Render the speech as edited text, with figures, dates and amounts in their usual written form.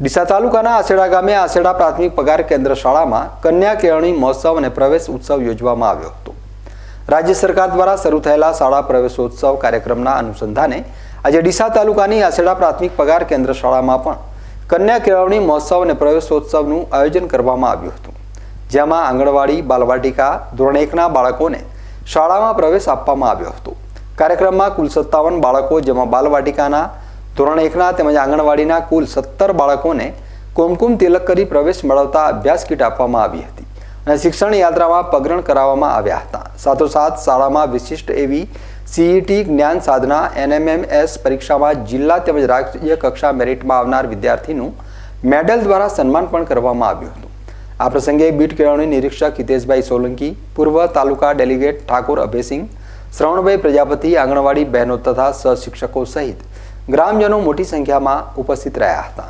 ડીસા તાલુકાના આસેડા ગામે આસેડા પ્રાથમિક પગાર કેન્દ્ર શાળામાં કન્યા કેળવણી મહોત્સવ અને પ્રવેશ ઉત્સવ યોજવામાં આવ્યો હતો। રાજ્ય સરકાર દ્વારા શરૂ થયેલા શાળા પ્રવેશોત્સવ કાર્યક્રમના અનુસંધાને આજે ડીસા તાલુકાની આસેડા પ્રાથમિક પગાર કેન્દ્ર શાળામાં પણ કન્યા કેળવણી મહોત્સવ અને પ્રવેશોત્સવનું આયોજન કરવામાં આવ્યું હતું, જેમાં આંગણવાડી, બાલવાટિકા, ધોરણ 1ના બાળકોને શાળામાં પ્રવેશ આપવામાં આવ્યો હતો। કાર્યક્રમમાં કુલ 57 બાળકો, જેમાં બાલવાટિકાના, ધોરણ 1ના તેમજ આંગણવાડીના કુલ 17 બાળકોને કુમકુમ તિલક કરી પ્રવેશ મેળવતા અભ્યાસ કીટ આપવામાં આવી હતી અને શિક્ષણ યાત્રામાં પગરણ કરાવવામાં આવ્યા હતા। સાથોસાથ શાળામાં વિશિષ્ટ એવી CET જ્ઞાન સાધના NMMS પરીક્ષામાં જિલ્લા તેમજ રાજ્ય કક્ષા મેરિટમાં આવનાર વિદ્યાર્થીનું મેડલ દ્વારા સન્માન પણ કરવામાં આવ્યું હતું। આ પ્રસંગે બીટ કેળવણી નિરીક્ષક હિતેશભાઈ સોલંકી, પૂર્વ તાલુકા ડેલિગેટ ઠાકોર અભયસિંહ, શ્રવણભાઈ પ્રજાપતિ, આંગણવાડી બહેનો તથા સહશિક્ષકો સહિત ગ્રામજનો મોટી સંખ્યામાં ઉપસ્થિત રહ્યા હતા।